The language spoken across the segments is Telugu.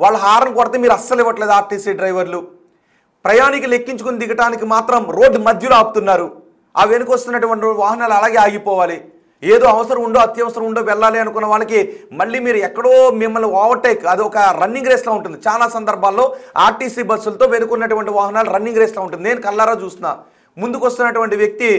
వాళ్ళు హారన్ కొడితే మీరు అస్సలు ఇవ్వట్లేదు. ఆర్టీసీ డ్రైవర్లు ప్రయాణికులు ఎక్కించుకుని దిగటానికి మాత్రం రోడ్డు మధ్యలో ఆపుతున్నారు. ఆ వెనుక వస్తున్నటువంటి వాహనాలు అలాగే ఆగిపోవాలి. ఏదో అవసరం ఉండో అత్యవసరం ఉండో వెళ్ళాలి అనుకున్న వాళ్ళకి మళ్ళీ మీరు ఎక్కడో మిమ్మల్ని ఓవర్టేక్, అది ఒక రన్నింగ్ రేస్లో ఉంటుంది. చాలా సందర్భాల్లో ఆర్టీసీ బస్సులతో వెనుకున్నటువంటి వాహనాలు రన్నింగ్ రేస్లో ఉంటుంది. నేను కల్లారా చూస్తున్నా. ముందుకు వస్తున్నటువంటి వ్యక్తి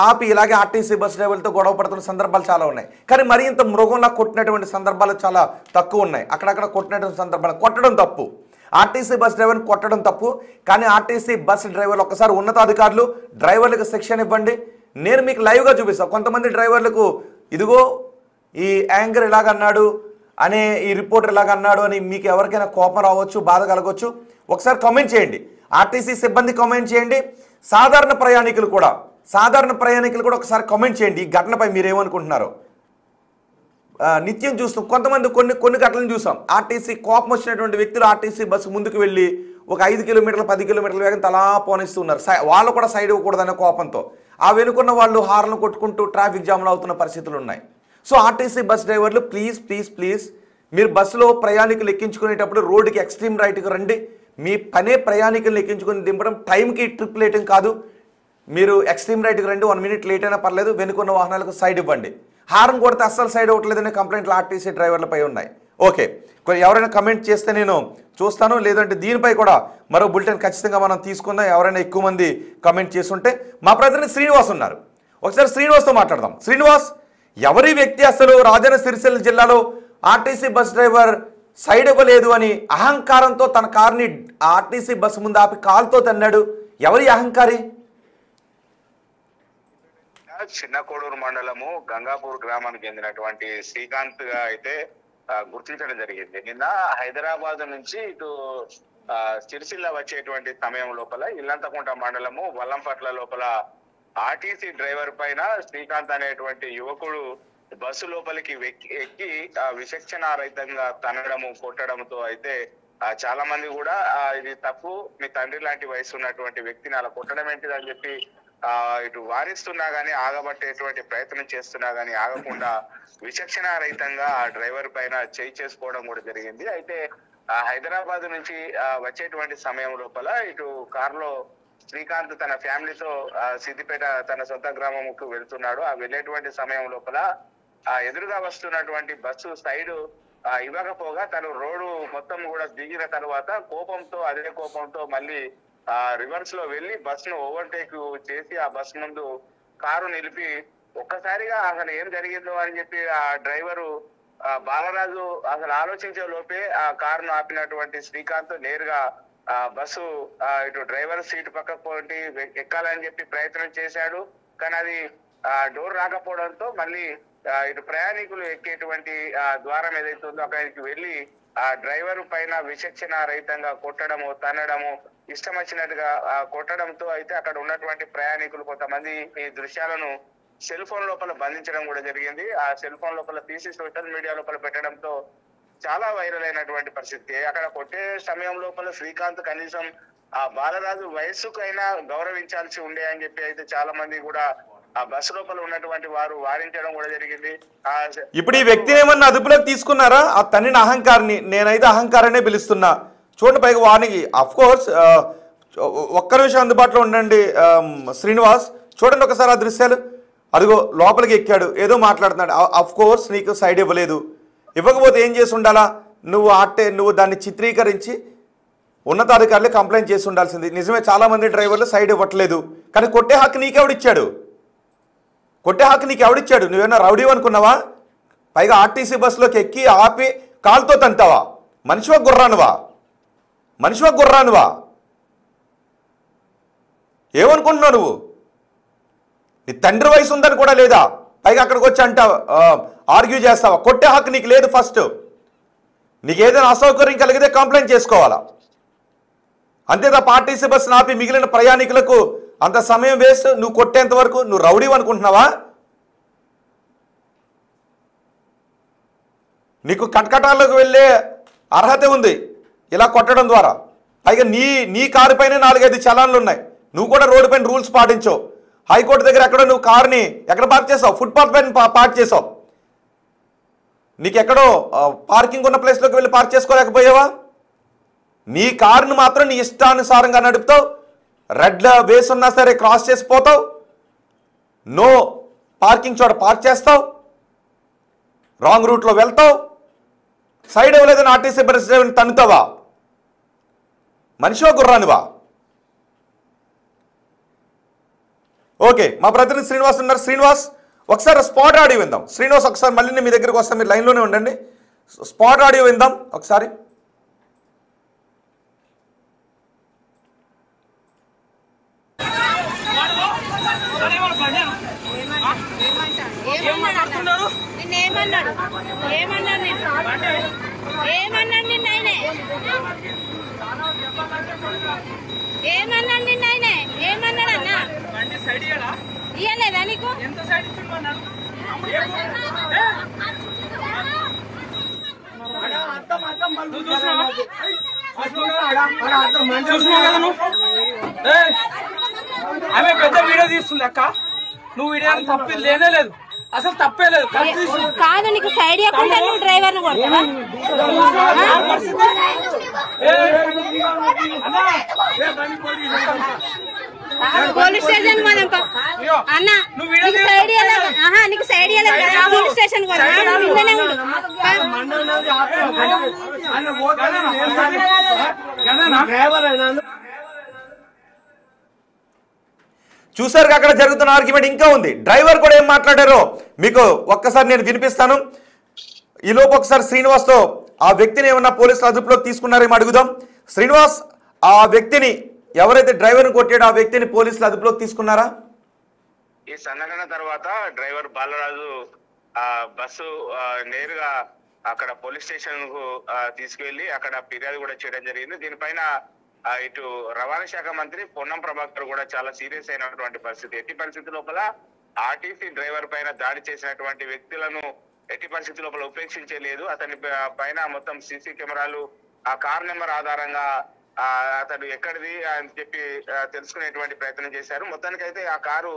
ఆపి ఇలాగే ఆర్టీసీ బస్ డ్రైవర్లతో గొడవ పడుతున్న సందర్భాలు చాలా ఉన్నాయి. కానీ మరి ఇంత మృగంలా కొట్టినటువంటి సందర్భాలు చాలా తక్కువ ఉన్నాయి. అక్కడక్కడ కొట్టినటువంటి సందర్భాలు, కొట్టడం తప్పు, ఆర్టీసీ బస్ డ్రైవర్ని కొట్టడం తప్పు. కానీ ఆర్టీసీ బస్ డ్రైవర్లు ఒక్కసారి ఉన్నతాధికారులు డ్రైవర్లకు శిక్షణ ఇవ్వండి. నేను మీకు లైవ్గా చూపిస్తాను. కొంతమంది డ్రైవర్లకు ఇదిగో ఈ యాంకర్ ఇలాగన్నాడు అనే, ఈ రిపోర్టర్ ఇలాగన్నాడు అని మీకు ఎవరికైనా కోపం రావచ్చు, బాధ కలగవచ్చు. ఒకసారి కామెంట్ చేయండి. ఆర్టీసీ సిబ్బంది కామెంట్ చేయండి. సాధారణ ప్రయాణికులు కూడా ఒకసారి కామెంట్ చేయండి. ఈ ఘటనపై మీరేమనుకుంటున్నారో. నిత్యం చూస్తాం కొంతమంది కొన్ని ఘటనలు చూసాం. ఆర్టీసీ కోపం వచ్చినటువంటి వ్యక్తులు ఆర్టీసీ బస్సు ముందుకు వెళ్ళి ఒక 5 కిలోమీటర్లు 10 కిలోమీటర్ల వేగం అలా పోనిస్తున్నారు. వాళ్ళు కూడా సైడ్ ఇవ్వకూడదనే కోపంతో ఆ వెనుకున్న వాళ్ళు హార్న్లు కొట్టుకుంటూ ట్రాఫిక్ జామ్లు అవుతున్న పరిస్థితులు ఉన్నాయి. సో ఆర్టీసీ బస్ డ్రైవర్లు ప్లీజ్ మీరు బస్సులో ప్రయాణికులు ఎక్కించుకునేటప్పుడు రోడ్డుకి ఎక్స్ట్రీమ్ రైట్కి రండి. మీ పనే ప్రయాణికులను ఎక్కించుకుని దింపడం, టైంకి ట్రిప్ లేటం కాదు. మీరు ఎక్స్ట్రీమ్ రైట్కి రండి, 1 మినిట్ లేట్ అయినా పర్లేదు, వెనుకున్న వాహనాలకు సైడ్ ఇవ్వండి. హార్న్ కొడితే అస్సలు సైడ్ అవ్వట్లేదనే కంప్లైంట్లు ఆర్టీసీ డ్రైవర్లపై ఉన్నాయి. ఓకే, ఎవరైనా కమెంట్ చేస్తే నేను చూస్తాను, లేదంటే దీనిపై కూడా మరో బులెటిన్ ఖచ్చితంగా మనం తీసుకుందాం. ఎవరైనా ఎక్కువ మంది కమెంట్ చేస్తుంటే. మా ప్రతినిధి శ్రీనివాస్ ఉన్నారు, ఒకసారి శ్రీనివాస్తో మాట్లాడదాం. శ్రీనివాస్, ఎవరి వ్యక్తి అసలు రాజన్న సిరిసిల్ల జిల్లాలో ఆర్టీసీ బస్ డ్రైవర్ సైడ్ ఇవ్వలేదు అని అహంకారంతో తన కార్ని ఆర్టీసీ బస్సు ముందు ఆపి కాల్తో తన్నాడు? ఎవరి అహంకారి? చిన్న కోడూరు మండలము గంగాపూర్ గ్రామానికి చెందినటువంటి శ్రీకాంత్ గా అయితే గుర్తించడం జరిగింది. నిన్న హైదరాబాద్ నుంచి ఇటు సిరిసిల్ల వచ్చేటువంటి సమయం లోపల ఇల్లంతకుంట మండలము వల్లంపట్ల లోపల ఆర్టీసీ డ్రైవర్ పైన శ్రీకాంత్ అనేటువంటి యువకుడు బస్సు లోపలికి ఎక్కి విచక్షణారహితంగా తనడము కొట్టడంతో అయితే చాలా మంది కూడా ఇది తప్పు, మీ తండ్రి లాంటి వయసు ఉన్నటువంటి వ్యక్తిని అలా కొట్టడం ఏంటిదని చెప్పి ఇటు వారిస్తున్నా గానీ, ఆగబట్టేటువంటి ప్రయత్నం చేస్తున్నా గానీ ఆగకుండా విచక్షణారహితంగా ఆ డ్రైవర్ పైన చేయి చేసుకోవడం కూడా జరిగింది. అయితే హైదరాబాద్ నుంచి వచ్చేటువంటి సమయం లోపల ఇటు కారులో శ్రీకాంత్ తన ఫ్యామిలీతో సిద్దిపేట తన సొంత గ్రామంకు వెళ్తున్నాడు. ఆ వెళ్ళేటువంటి సమయం లోపల ఎదురుగా వస్తున్నటువంటి బస్సు సైడ్ ఇవ్వకపోగా తను రోడ్డు మొత్తం కూడా దిగిన తర్వాత అదే కోపంతో మళ్ళీ రివర్స్ లో వెళ్లి బస్సును ఓవర్టేక్ చేసి ఆ బస్ ముందు కారు నిలిపి ఒక్కసారిగా అసలు ఏం జరిగిందో అని చెప్పి ఆ డ్రైవరు బాలరాజు అసలు ఆలోచించే లోపే ఆ కారును ఆపినటువంటి శ్రీకాంత్ నేరుగా బస్సు ఇటు డ్రైవర్ సీటు పక్కకు పోటీ ఎక్కాలని చెప్పి ప్రయత్నం చేశాడు. కానీ అది డోర్ రాకపోవడంతో మళ్ళీ ఇటు ప్రయాణికులు ఎక్కేటువంటి ద్వారం ఏదైతే ఉందో అక్కడికి వెళ్లి ఆ డ్రైవర్ పైన విచక్షణ రహితంగా కొట్టడము, తన్నడము, ఇష్టం వచ్చినట్టుగా కొట్టడంతో అయితే అక్కడ ఉన్నటువంటి ప్రయాణికులు కొంతమంది ఈ దృశ్యాలను సెల్ ఫోన్ లోపల బంధించడం కూడా జరిగింది. ఆ సెల్ ఫోన్ లోపల తీసి సోషల్ మీడియా లోపల పెట్టడంతో చాలా వైరల్ అయినటువంటి పరిస్థితి. అక్కడ కొట్టే సమయం లోపల శ్రీకాంత్ కనీసం ఆ బాలరాజు వయస్సుకైనా గౌరవించాల్సి ఉండే అని చెప్పి అయితే చాలా మంది కూడా ఆ బస్సు లోపల ఉన్నటువంటి వారు వారించడం కూడా జరిగింది. ఇప్పుడు ఈ వ్యక్తిని ఏమన్నా అదుపులోకి తీసుకున్నారా? ఆ తన్నిన అహంకారిని నేనైతే అహంకారాన్ని పిలుస్తున్నా. చూడండి, పైగా వానికి అఫ్ కోర్స్ ఒక్క నిమిషం అందుబాటులో ఉండండి శ్రీనివాస్. చూడండి ఒకసారి ఆ దృశ్యాలు. అదిగో లోపలికి ఎక్కాడు, ఏదో మాట్లాడుతున్నాడు. అఫ్ కోర్స్ నీకు సైడ్ ఇవ్వలేదు. ఇవ్వకపోతే ఏం చేసి ఉండాలా? నువ్వు దాన్ని చిత్రీకరించి ఉన్నతాధికారులు కంప్లైంట్ చేసి ఉండాల్సింది. నిజమే, చాలామంది డ్రైవర్లు సైడ్ ఇవ్వట్లేదు. కానీ కొట్టే హక్కు నీకెవడిచ్చాడు? నువ్వేమన్నా రౌడీ అనుకున్నావా? పైగా ఆర్టీసీ బస్సులోకి ఎక్కి ఆపి కాలుతో తంతావా? మనిషివా గుర్రానువా? ఏమనుకుంటున్నావు నువ్వు? నీ తండ్రి వయసు ఉందని కూడా లేదా? పైగా అక్కడికి వచ్చి అంటావా, ఆర్గ్యూ చేస్తావా? కొట్టే హక్కు నీకు లేదు. ఫస్ట్ నీకు ఏదైనా అసౌకర్యం కలిగితే కంప్లైంట్ చేసుకోవాలా. అంతే తప్ప ఆర్టీసీ బస్సును ఆపి మిగిలిన ప్రయాణికులకు అంత సమయం వేస్ట్. నువ్వు కొట్టేంత వరకు నువ్వు రౌడీ అనుకుంటున్నావా? నీకు కటకటాల్లోకి వెళ్ళే అర్హత ఉంది ఇలా కొట్టడం ద్వారా. పైగా నీ కారు పైన 4-5 చలాన్లు ఉన్నాయి. నువ్వు కూడా రోడ్డు పైన రూల్స్ పాటించావు. హైకోర్టు దగ్గర ఎక్కడో నువ్వు కారుని ఎక్కడ పార్క్ చేసావు? ఫుట్పాత్ పైన పార్క్ చేసావు. నీకెక్కడో పార్కింగ్ ఉన్న ప్లేస్లోకి వెళ్ళి పార్క్ చేసుకోలేకపోయావా? నీ కారును మాత్రం నీ ఇష్టానుసారంగా నడుపుతావు, రెడ్ వేసి ఉన్నా సరే క్రాస్ చేసిపోతావు, నో పార్కింగ్ చోట పార్క్ చేస్తావు, రాంగ్ రూట్లో వెళ్తావు, సైడ్ ఇవ్వలేదని ఆర్టీసీ బస్ డ్రైవర్ని తన్నుతావా? మనిషివా గుర్రానివా? ఓకే, మా ప్రతినిధి శ్రీనివాస్ ఉన్నారు. శ్రీనివాస్, ఒకసారి స్పాట్ ఆడియో విందాం. శ్రీనివాస్, ఒకసారి మళ్ళీ నేను మీ దగ్గరికి వస్తాను, మీరు లైన్లోనే ఉండండి. స్పాట్ ఆడియో విందాం ఒకసారి. ఇయ్యలేదా నీకు? ఆమె పెద్ద వీడియో తీస్తుంది అక్క, నువ్వు వీడియో తప్పేది లేనే లేదు, అసలు తప్పే లేదు. కాదు, నీకు సైడ్ ఇవ్వకుండా నువ్వు డ్రైవర్ ను కొడతావా? పోలీస్ స్టేషన్ పోదాం అన్న. నీకు సైడ్ ఇవ్వలేదు, నీకు సైడ్ ఇవ్వలేదు కదా, పోలీస్ స్టేషన్ ఇంట్లోనే ఉండు. చూసారుగా అక్కడ జరుగుతున్న ఆర్గ్యుమెంట్ ఇంకా ఉంది. డ్రైవర్ కూడా ఏం మాట్లాడారో మీకు ఒక్కసారి నేను వినిపిస్తాను. ఈలోపు ఒకసారి శ్రీనివాస్తో ఆ వ్యక్తిని ఏమన్నా పోలీసులు అదుపులోకి తీసుకున్నారేమో అడుగుదాం. శ్రీనివాస్, ఆ వ్యక్తిని ఎవరైతే డ్రైవర్ని కొట్టాడో ఆ వ్యక్తిని పోలీసులు అదుపులోకి తీసుకున్నారా? ఈ సంఘటన తర్వాత డ్రైవర్ బాలరాజు బస్సు నేరుగా అక్కడ పోలీస్ స్టేషన్ కు తీసుకువెళ్లి అక్కడ ఫిర్యాదు కూడా చేయడం జరిగింది. దీనిపైన ఇటు రవాణా శాఖ మంత్రి పొన్నం ప్రభాకర్ కూడా చాలా సీరియస్ అయినటువంటి పరిస్థితి. ఎట్టి పరిస్థితి లోపల ఆర్టీసీ డ్రైవర్ పైన దాడి చేసినటువంటి వ్యక్తులను ఎట్టి పరిస్థితి లోపల ఉపేక్షించలేదు. అతని పైన మొత్తం సీసీ కెమెరాలు, ఆ కార్ నెంబర్ ఆధారంగా అతడు ఎక్కడిది అని చెప్పి తెలుసుకునేటువంటి ప్రయత్నం చేశారు. మొత్తానికైతే ఆ కారు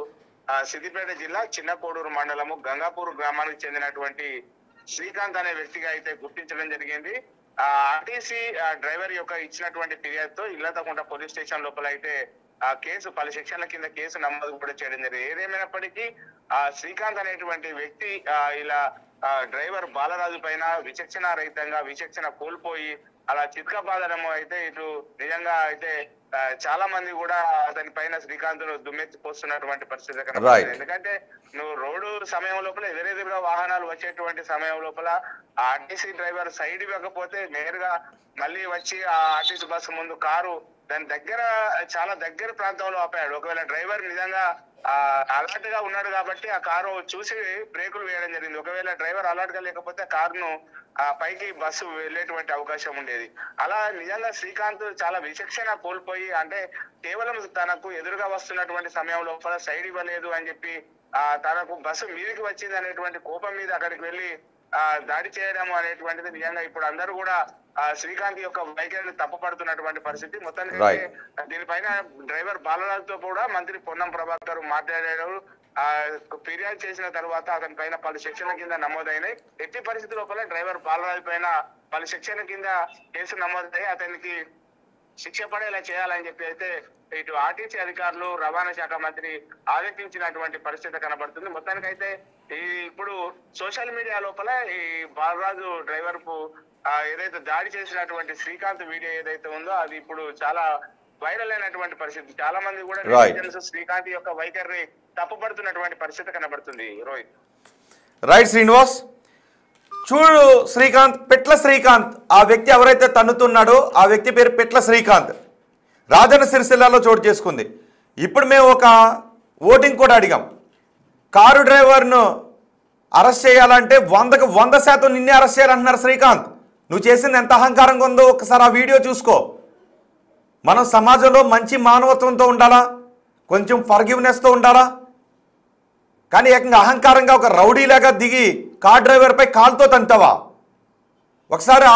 సిద్దిపేట జిల్లా చిన్న కోడూరు మండలము గంగాపూర్ గ్రామానికి చెందినటువంటి శ్రీకాంత్ అనే వ్యక్తిగా అయితే గుర్తించడం జరిగింది. ఆర్టీసీ డ్రైవర్ యొక్క ఇచ్చినటువంటి ఫిర్యాదుతో ఇల్లతకుంట పోలీస్ స్టేషన్ లోపల అయితే కేసు పలు సెక్షన్ల కింద కేసు నమోదు కూడా చేయడం జరిగింది. ఏదేమైనప్పటికీ శ్రీకాంత్ అనేటువంటి వ్యక్తి ఇలా డ్రైవర్ బాలరాజు పైన విచక్షణ రహితంగా విచక్షణ కోల్పోయి అలా చిత్కబాదడం అయితే ఇటు నిజంగా అయితే చాలా మంది కూడా అతని పైన శ్రీకాంత్ ను దుమ్మెత్తిపోస్తున్నటువంటి పరిస్థితి కనబడుతుంది. ఎందుకంటే నువ్వు రోడ్డు సమయం లోపల ఎదురెదురుగా వాహనాలు వచ్చేటువంటి సమయం లోపల ఆర్టీసీ డ్రైవర్ సైడ్ ఇవ్వకపోతే నేరుగా మళ్ళీ వచ్చి ఆ ఆర్టీసీ బస్సు ముందు కారు దాని దగ్గర చాలా దగ్గర ప్రాంతంలో ఆపాడు. ఒకవేళ డ్రైవర్ నిజంగా అలర్ట్ గా ఉన్నాడు కాబట్టి ఆ కారు చూసి బ్రేకులు వేయడం జరిగింది. ఒకవేళ డ్రైవర్ అలర్ట్ గా లేకపోతే కారును పైకి బస్సు వెళ్లేటువంటి అవకాశం ఉండేది. అలా నిజంగా శ్రీకాంత్ చాలా విచక్షణ కోల్పోయి అంటే కేవలం తనకు ఎదురుగా వస్తున్నటువంటి సమయం లోపల సైడ్ ఇవ్వలేదు అని చెప్పి తనకు బస్సు మీదికి వచ్చింది అనేటువంటి కోపం మీద అక్కడికి వెళ్లి దాడి చేయడం అనేటువంటిది నిజంగా ఇప్పుడు అందరూ కూడా శ్రీకాంత్ యొక్క వైఖరిని తప్పుపడుతున్నటువంటి పరిస్థితి. మొత్తానికి దీనిపైన డ్రైవర్ బాలరాజుతో కూడా మంత్రి పొన్నం ప్రభాకర్ మాట్లాడారు. ఫిర్యాదు చేసిన తర్వాత అతని పైన పలు సెక్షన్ల కింద నమోదైనాయి. ఎట్టి పరిస్థితి లోపల డ్రైవర్ బాలరాజు పైన పలు సెక్షన్ల కింద కేసు నమోదై అతనికి శిక్ష పడేలా చేయాలని చెప్పి అయితే ఇటు ఆర్టీసీ అధికారులు రవాణా శాఖ మంత్రి ఆదేశించినటువంటి పరిస్థితి కనబడుతుంది. మొత్తానికైతే ఇప్పుడు సోషల్ మీడియా లోపల ఈ బాలరాజు డ్రైవర్ కు ఏదైతే దాడి చేసినటువంటి శ్రీకాంత్ వీడియో ఏదైతే ఉందో అది ఇప్పుడు చాలా వైరల్ అయినటువంటి పరిస్థితి. చాలా మంది కూడా శ్రీకాంత్ యొక్క వైఖరిని తప్పుపడుతున్నటువంటి పరిస్థితి కనబడుతుంది. రోహిత్, రైట్ శ్రీనివాస్, చూడు శ్రీకాంత్, పెట్ల శ్రీకాంత్ ఆ వ్యక్తి ఎవరైతే తన్నుతున్నాడో ఆ వ్యక్తి పేరు పెట్ల శ్రీకాంత్, రాజన్న సిరిసిల్లాలో చోటు చేసుకుంది. ఇప్పుడు మేము ఒక ఓటింగ్ కూడా అడిగాం, కారు డ్రైవర్ను అరెస్ట్ చేయాలంటే 100కు 100% నిన్నే అరెస్ట్ చేయాలంటున్నారు. శ్రీకాంత్, నువ్వు చేసింది ఎంత అహంకారంగా ఉందో ఒకసారి ఆ వీడియో చూసుకో. మనం సమాజంలో మంచి మానవత్వంతో ఉండాలా, కొంచెం ఫర్గివ్నెస్తో ఉండాలా, కానీ ఏకంగా అహంకారంగా ఒక రౌడీలాగా దిగి కార్ డ్రైవర్పై కాల్తో తంతావా? ఒకసారి ఆ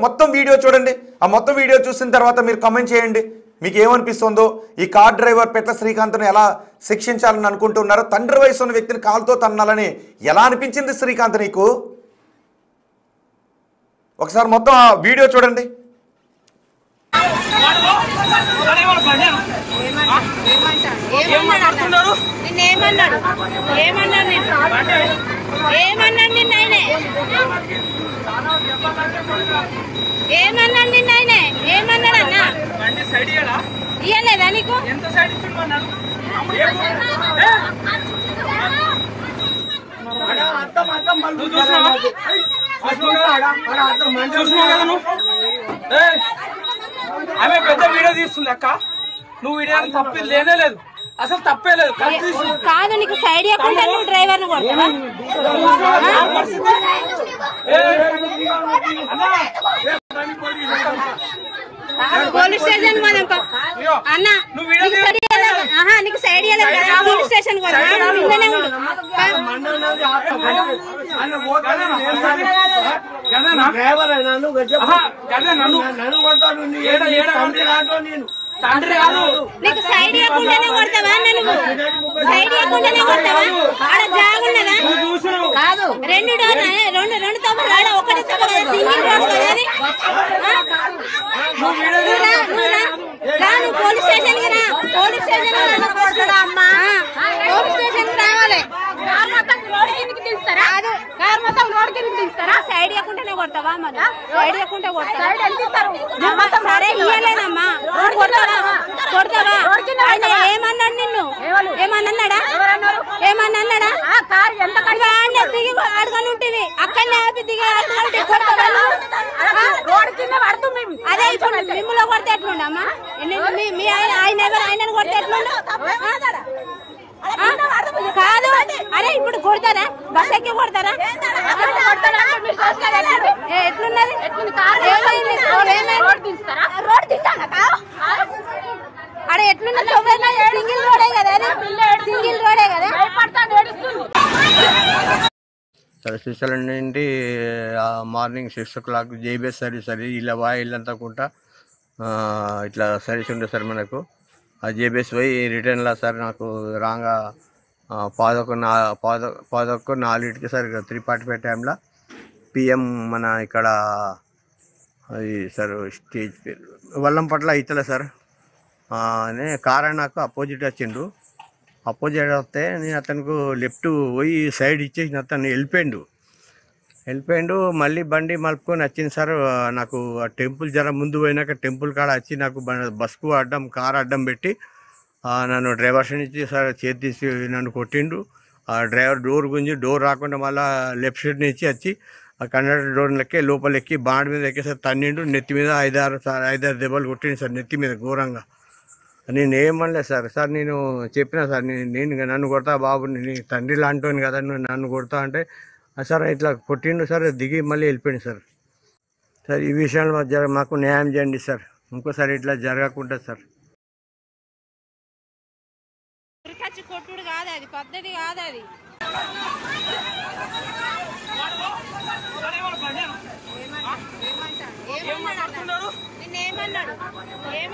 మొత్తం వీడియో చూడండి. ఆ మొత్తం వీడియో చూసిన తర్వాత మీరు కమెంట్ చేయండి, మీకు ఏమనిపిస్తుందో. ఈ కార్ డ్రైవర్ పెట్ల శ్రీకాంత్ను ఎలా శిక్షించాలని అనుకుంటున్నారో, తండ్రి వయసు ఉన్న వ్యక్తిని కాల్తో తన్నాలని ఎలా అనిపించింది శ్రీకాంత్ నీకు? ఒకసారి మొత్తం ఆ వీడియో చూడండి. ఏమన్నాడు ఏమన్నాడు నిన్న ఆయనే ఏమన్నాడు నిన్న ఆయనే ఏమన్నాడు అన్న ఇయ్యలేదా నీకు ఆమె పెద్ద వీడియో తీస్తుంది అక్క. నువ్వు వీడియో తప్పింది లేనే లేదు, అసలు తప్పే లేదు. కాదు నీకు సైడ్ ఇవ్వకుండా నువ్వు డ్రైవర్ ను కొడతావా? పోలీస్ స్టేషన్ అన్న నీకు సైడ్ ఇవ్వలేదు కదా, పోలీస్ స్టేషన్ నీకు సైడ్ ఇవ్వకుండానే కొడతావా? నువ్వు సైడ్ ఇవ్వకుండానే కొడతావా? ఆడ జాగున్నదా? కాదు రెండు తప్పులు ఆడ ఒకటి తప్పు కదా, సింగిల్ రోడ్ కదా అది. నువ్వు పోలీస్ స్టేషన్ కి రా, పోలీస్ స్టేషన్ రావాలి. సైడ్ ఇవ్వకుండానే కొడతావా? మరి సైడ్ ఇవ్వకుంటే కొడతావా? సరే ఇయ్యలేదమ్మా, కొడతావా? ఆయన ఏమన్నాడు నిన్ను? ఏమన్నాడా? దిగి అడగని ఉంటుంది, అక్కడనే ఆపి దిగి అదే ఇప్పుడు మిమ్మల్ని కొడితే ఎట్లుండమ్మా? మీ ఆయన ఎవరు? ఆయనను కొడితే ఎట్లుండ? కాదు అరే ఇప్పుడు కొడతారా? బస్ ఎక్కి కొడతారా? ఎట్లున్నది? అరే ఎట్లున్నది? సింగిల్ రోడే కదా, సింగిల్ రోడే కదా. శ్రీశైలం నుండి మార్నింగ్ 6 o'clock జేబీఎస్ సర్వీస్ అది ఇలా ఇల్లంతా కూడా ఇట్లా సర్వీస్ ఉండే సార్ మనకు. ఆ జేబీఎస్ పోయి రిటర్న్లో సార్ నాకు రాగా 11:04 సార్ 3:45 టైంలో పిఎం మన ఇక్కడ అది సార్ స్టేజ్ పేరు వల్లంపట్ల అవుతలే సార్ అనే కార్ నాకు అపోజిట్ వచ్చిండు. అపోజిట్ వస్తే నేను అతనికి లెఫ్ట్ పోయి సైడ్ ఇచ్చేసి అతను వెళ్ళిపోయిండు. మళ్ళీ బండి మలుపుకొని వచ్చింది సార్. నాకు ఆ టెంపుల్ జర ముందు పోయినాక టెంపుల్ కాడ వచ్చి నాకు బస్కు కార్ అడ్డం పెట్టి నన్ను డ్రైవర్స్ నుంచి సార్ చేతి తీసి నన్ను కొట్టిండు. ఆ డ్రైవర్ డోర్ గుంజి డోర్ రాకుండా మళ్ళీ లెఫ్ట్ సైడ్ నుంచి వచ్చి ఆ కండక్టర్ డోర్ లెక్కి లోపలెక్కి బాండ్ మీద ఎక్కేసారి తన్నిండు. నెత్తి మీద 5-6 దెబ్బలు కొట్టిండు సార్, నెత్తి మీద ఘోరంగా. నేను ఏమనలేదు సార్ నేను చెప్పిన సార్ నేను నన్ను కొడతా బాబు, నీ తండ్రి లాంటోని కదా నువ్వు నన్ను కొడతా అంటే సార్ ఇట్లా కొట్టిండు సార్, దిగి మళ్ళీ వెళ్ళిపోయింది సార్. ఈ విషయంలో మాకు న్యాయం చేయండి సార్, ఇంకోసారి ఇట్లా జరగకుండా సార్. కొట్టుడు కాదు, అది పద్ధతి కాదు. అది నిన్నేమన్నాడు? ఏం